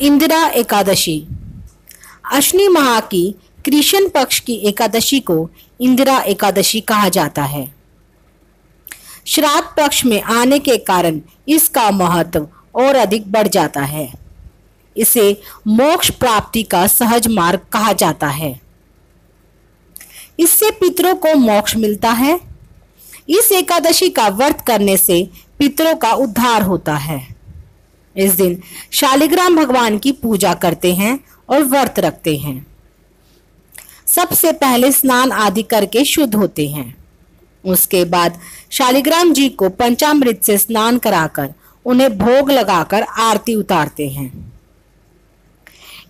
इंदिरा एकादशी। अश्विनी माह की कृष्ण पक्ष की एकादशी को इंदिरा एकादशी कहा जाता है। श्राद्ध पक्ष में आने के कारण इसका महत्व और अधिक बढ़ जाता है। इसे मोक्ष प्राप्ति का सहज मार्ग कहा जाता है। इससे पितरों को मोक्ष मिलता है। इस एकादशी का व्रत करने से पितरों का उद्धार होता है। इस दिन शालिग्राम भगवान की पूजा करते हैं और व्रत रखते हैं। सबसे पहले स्नान आदि करके शुद्ध होते हैं। उसके बाद शालिग्राम जी को पंचामृत से स्नान कराकर उन्हें भोग लगाकर आरती उतारते हैं।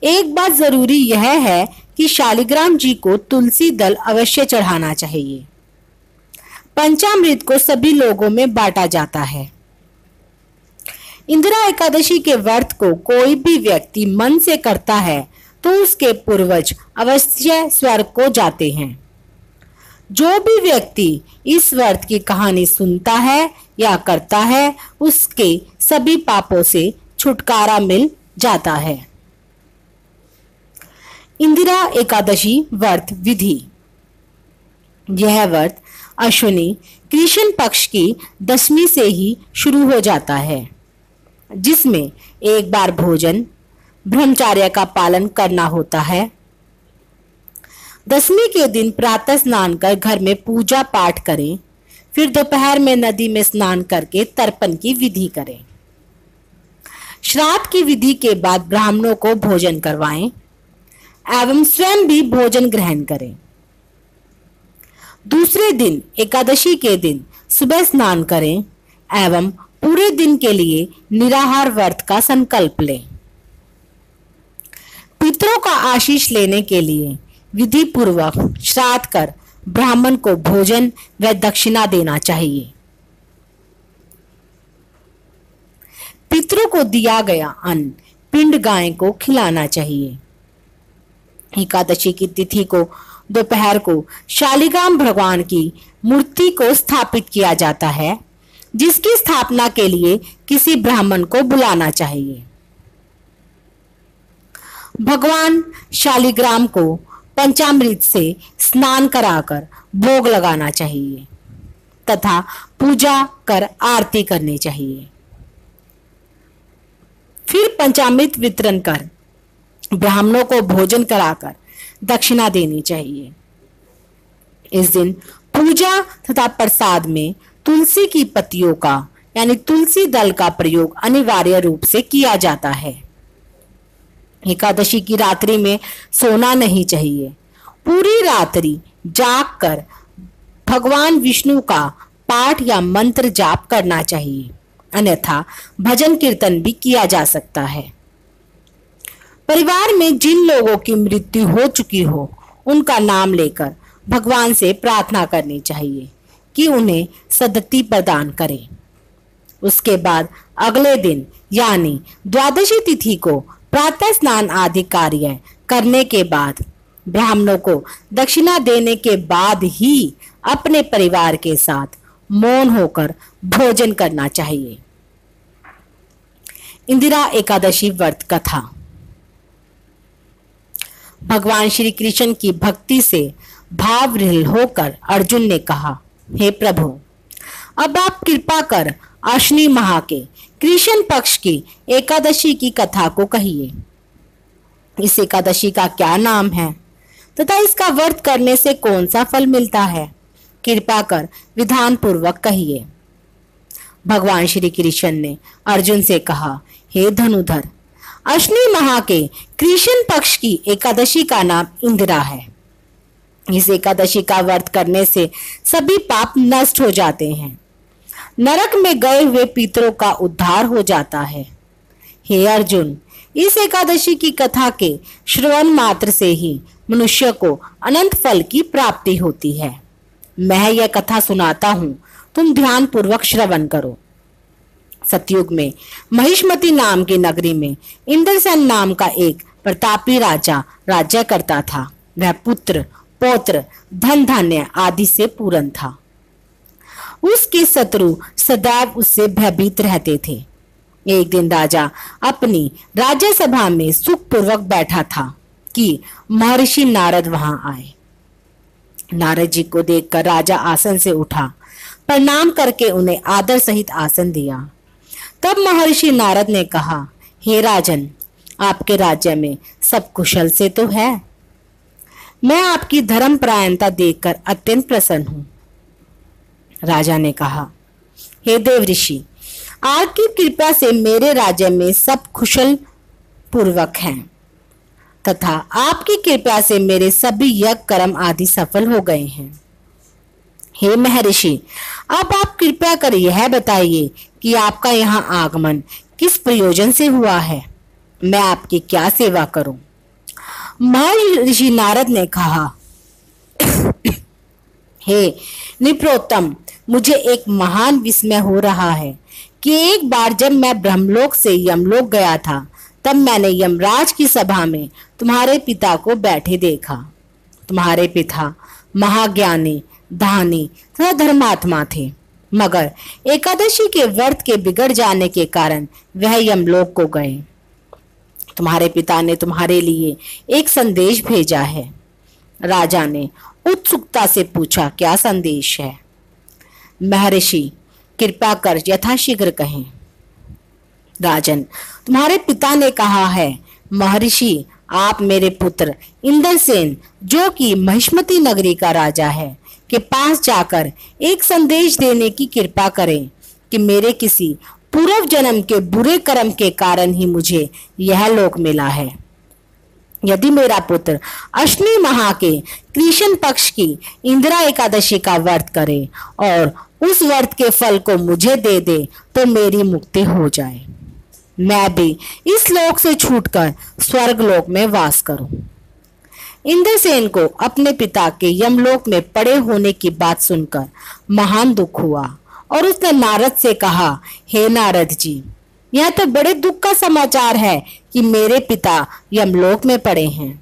एक बात जरूरी यह है कि शालिग्राम जी को तुलसी दल अवश्य चढ़ाना चाहिए। पंचामृत को सभी लोगों में बांटा जाता है। इंदिरा एकादशी के व्रत को कोई भी व्यक्ति मन से करता है तो उसके पूर्वज अवश्य स्वर्ग को जाते हैं। जो भी व्यक्ति इस व्रत की कहानी सुनता है या करता है उसके सभी पापों से छुटकारा मिल जाता है। इंदिरा एकादशी व्रत विधि। यह व्रत अश्विनी कृष्ण पक्ष की दशमी से ही शुरू हो जाता है, जिसमें एक बार भोजन ब्रह्मचर्य का पालन करना होता है। दशमी के दिन प्रातः स्नान कर घर में पूजा पाठ करें, फिर दोपहर में नदी में स्नान करके तर्पण की विधि करें। श्राद्ध की विधि के बाद ब्राह्मणों को भोजन करवाएं एवं स्वयं भी भोजन ग्रहण करें। दूसरे दिन एकादशी के दिन सुबह स्नान करें एवं पूरे दिन के लिए निराहार व्रत का संकल्प लें। पितरों का आशीष लेने के लिए विधि पूर्वक श्राद्ध कर ब्राह्मण को भोजन व दक्षिणा देना चाहिए। पितरों को दिया गया अन्न पिंड गाय को खिलाना चाहिए। एकादशी की तिथि को दोपहर को शालिग्राम भगवान की मूर्ति को स्थापित किया जाता है, जिसकी स्थापना के लिए किसी ब्राह्मण को बुलाना चाहिए। भगवान शालिग्राम को पंचामृत से स्नान कराकर भोग लगाना चाहिए तथा पूजा कर आरती करनी चाहिए। फिर पंचामृत वितरण कर ब्राह्मणों को भोजन कराकर दक्षिणा देनी चाहिए। इस दिन पूजा तथा प्रसाद में तुलसी की पत्तियों का यानी तुलसी दल का प्रयोग अनिवार्य रूप से किया जाता है। एकादशी की रात्रि में सोना नहीं चाहिए। पूरी रात्रि जाग कर भगवान विष्णु का पाठ या मंत्र जाप करना चाहिए, अन्यथा भजन कीर्तन भी किया जा सकता है। परिवार में जिन लोगों की मृत्यु हो चुकी हो उनका नाम लेकर भगवान से प्रार्थना करनी चाहिए कि उन्हें सद्गति प्रदान करें। उसके बाद अगले दिन यानी द्वादशी तिथि को प्रातः स्नान आदि कार्य करने के बाद ब्राह्मणों को दक्षिणा देने के बाद ही अपने परिवार के साथ मौन होकर भोजन करना चाहिए। इंदिरा एकादशी व्रत कथा। भगवान श्री कृष्ण की भक्ति से भावविह्वल होकर अर्जुन ने कहा, हे प्रभु, अब आप कृपा कर अश्विनी माह के कृष्ण पक्ष की एकादशी की कथा को कहिए। इस एकादशी का क्या नाम है तथा इसका व्रत करने से कौन सा फल मिलता है? कृपा कर विधान पूर्वक कहिए। भगवान श्री कृष्ण ने अर्जुन से कहा, हे धनुधर, अश्विनी माह के कृष्ण पक्ष की एकादशी का नाम इंदिरा है। इस एकादशी का व्रत करने से सभी पाप नष्ट हो जाते हैं। नरक में गए हुए पितरों का उद्धार हो जाता है। हे अर्जुन, इस एकादशी की कथा के श्रवण मात्र से ही मनुष्य को अनंत फल की प्राप्ति होती है। मैं यह कथा सुनाता हूँ, तुम ध्यान पूर्वक श्रवण करो। सतयुग में महिष्मती नाम की नगरी में इंद्रसेन नाम का एक प्रतापी राजा राज्य करता था। वह पुत्र पौत्र धन धान्य आदि से पूर्ण था। उसके शत्रु सदैव उससे भयभीत रहते थे। एक दिन राजा अपनी राज्यसभा में सुखपूर्वक बैठा था कि महर्षि नारद वहां आए। नारद जी को देखकर राजा आसन से उठा, प्रणाम करके उन्हें आदर सहित आसन दिया। तब महर्षि नारद ने कहा, हे राजन, आपके राज्य में सब कुशल से तो है। मैं आपकी धर्मपरायणता देखकर अत्यंत प्रसन्न हूं। राजा ने कहा, हे देव ऋषि, आपकी कृपा से मेरे राज्य में सब कुशल पूर्वक हैं तथा आपकी कृपा से मेरे सभी यज्ञ कर्म आदि सफल हो गए हैं। हे महर्षि, अब आप कृपया कर यह बताइए कि आपका यहाँ आगमन किस प्रयोजन से हुआ है। मैं आपकी क्या सेवा करूं? महर्षि नारद ने कहा, हे निप्रोत्तम, मुझे एक महान विस्मय हो रहा है कि एक बार जब मैं ब्रह्मलोक से यमलोक गया था, तब मैंने यमराज की सभा में तुम्हारे पिता को बैठे देखा। तुम्हारे पिता महाज्ञानी, दानी तथा धर्मात्मा थे, मगर एकादशी के व्रत के बिगड़ जाने के कारण वह यमलोक को गए। तुम्हारे पिता ने तुम्हारे लिए एक संदेश भेजा है। राजा ने उत्सुकता से पूछा, क्या संदेश है? महर्षि, कृपया कर यथाशीघ्र कहें। राजन, तुम्हारे पिता ने कहा है, महर्षि, आप मेरे पुत्र इंद्रसेन, जो कि महिष्मती नगरी का राजा है, के पास जाकर एक संदेश देने की कृपा करें कि मेरे किसी पूर्व जन्म के बुरे कर्म के कारण ही मुझे यह लोक मिला है। यदि मेरा पुत्र अश्विनी माह के कृष्ण पक्ष की इंदिरा एकादशी का व्रत करे और उस व्रत के फल को मुझे दे दे तो मेरी मुक्ति हो जाए, मैं भी इस लोक से छूटकर स्वर्ग लोक में वास करूं। इंद्रसेन को अपने पिता के यमलोक में पड़े होने की बात सुनकर महान दुख हुआ और उसने नारद से कहा, हे नारद जी, यह तो बड़े दुख का समाचार है कि मेरे पिता यमलोक में पड़े हैं।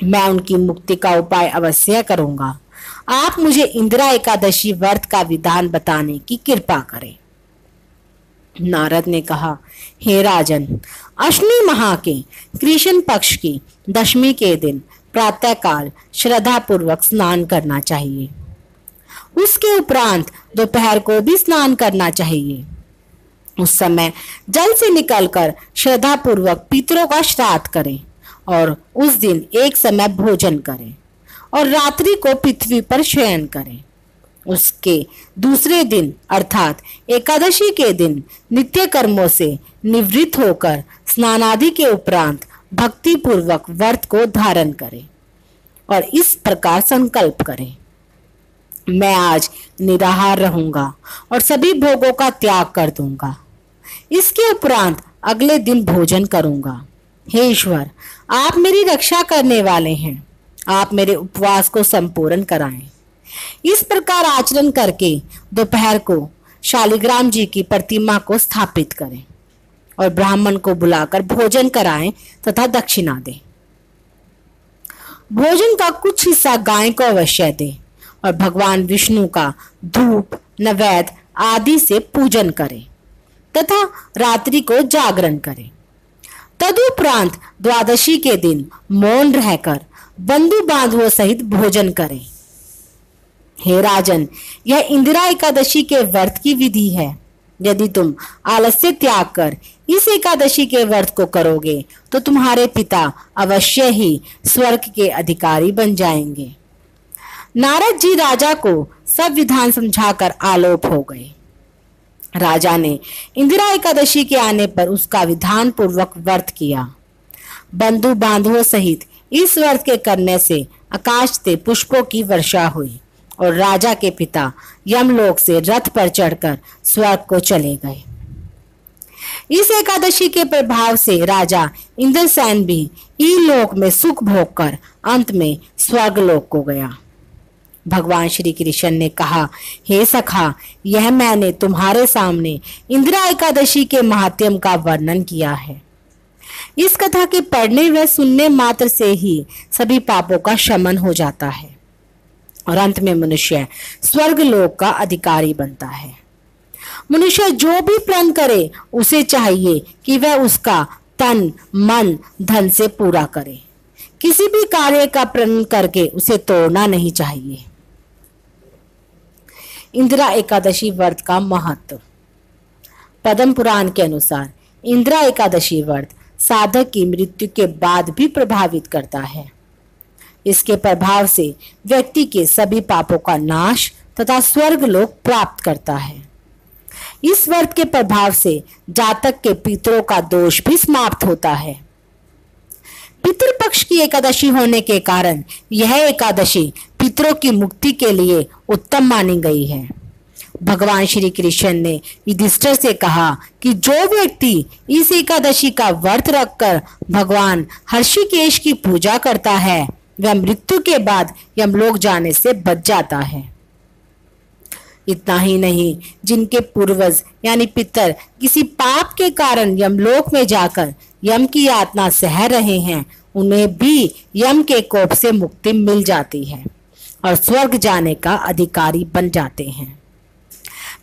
मैं उनकी मुक्ति का उपाय अवश्य करूंगा। आप मुझे इंदिरा एकादशी व्रत का विधान बताने की कृपा करें। नारद ने कहा, हे राजन, अश्विनी माह के कृष्ण पक्ष की दशमी के दिन प्रातः काल श्रद्धा पूर्वक स्नान करना चाहिए। उसके उपरांत दोपहर को भी स्नान करना चाहिए। उस समय जल से निकलकर श्रद्धा पूर्वक पितरों का श्राद्ध करें और उस दिन एक समय भोजन करें और रात्रि को पृथ्वी पर शयन करें। उसके दूसरे दिन अर्थात एकादशी के दिन नित्य कर्मों से निवृत्त होकर स्नानादि के उपरांत भक्ति पूर्वक व्रत को धारण करें और इस प्रकार संकल्प करें, मैं आज निराहार रहूंगा और सभी भोगों का त्याग कर दूंगा। इसके उपरांत अगले दिन भोजन करूंगा। हे ईश्वर, आप मेरी रक्षा करने वाले हैं, आप मेरे उपवास को संपूर्ण कराएं। इस प्रकार आचरण करके दोपहर को शालिग्राम जी की प्रतिमा को स्थापित करें और ब्राह्मण को बुलाकर भोजन कराएं तथा दक्षिणा दें। भोजन का कुछ हिस्सा गाय को अवश्य दें और भगवान विष्णु का धूप, नैवेद्य आदि से पूजन करें तथा रात्रि को जागरण करें। तदुपरांत द्वादशी के दिन मौन रहकर बंधु बांधवों सहित भोजन करें। हे राजन, यह इंदिरा एकादशी के व्रत की विधि है। यदि तुम आलस्य त्याग कर इस एकादशी के व्रत को करोगे तो तुम्हारे पिता अवश्य ही स्वर्ग के अधिकारी बन जाएंगे। नारद जी राजा को सब विधान समझाकर आलोप हो गए। राजा ने इंदिरा एकादशी के आने पर उसका विधान पूर्वक व्रत किया। बंधु बांधवों सहित इस व्रत के करने से आकाश से पुष्पों की वर्षा हुई और राजा के पिता यमलोक से रथ पर चढ़कर स्वर्ग को चले गए। इस एकादशी के प्रभाव से राजा इंद्रसेन भी इलोक में सुख भोग कर अंत में स्वर्गलोक को गया। भगवान श्री कृष्ण ने कहा, हे सखा, यह मैंने तुम्हारे सामने इंदिरा एकादशी के महात्म्य का वर्णन किया है। इस कथा के पढ़ने व सुनने मात्र से ही सभी पापों का शमन हो जाता है और अंत में मनुष्य स्वर्ग लोक का अधिकारी बनता है। मनुष्य जो भी प्रण करे उसे चाहिए कि वह उसका तन मन धन से पूरा करे। किसी भी कार्य का प्रण करके उसे तोड़ना नहीं चाहिए। इंदिरा एकादशी व्रत का महत्व। पद्म पुराण के अनुसार इंदिरा एकादशी व्रत साधक की मृत्यु के बाद भी प्रभावित करता है। इसके प्रभाव से व्यक्ति के सभी पापों का नाश तथा स्वर्ग लोक प्राप्त करता है। इस व्रत के प्रभाव से जातक के पितरों का दोष भी समाप्त होता है। पितृपक्ष की एकादशी होने के कारण यह एकादशी पितरों की मुक्ति के लिए उत्तम मानी गई है। भगवान श्री कृष्ण ने युधिष्ठिर से कहा कि जो व्यक्ति इस एकादशी का व्रत रखकर भगवान हर्षिकेश की पूजा करता है वह मृत्यु के बाद यमलोक जाने से बच जाता है। इतना ही नहीं, जिनके पूर्वज यानी पितर किसी पाप के कारण यमलोक में जाकर यम की यातना सह रहे हैं उन्हें भी यम के कोप से मुक्ति मिल जाती है और स्वर्ग जाने का अधिकारी बन जाते हैं।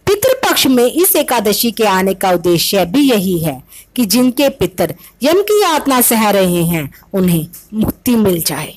पितृपक्ष में इस एकादशी के आने का उद्देश्य भी यही है कि जिनके पितर यम की यातना सह रहे हैं उन्हें मुक्ति मिल जाए।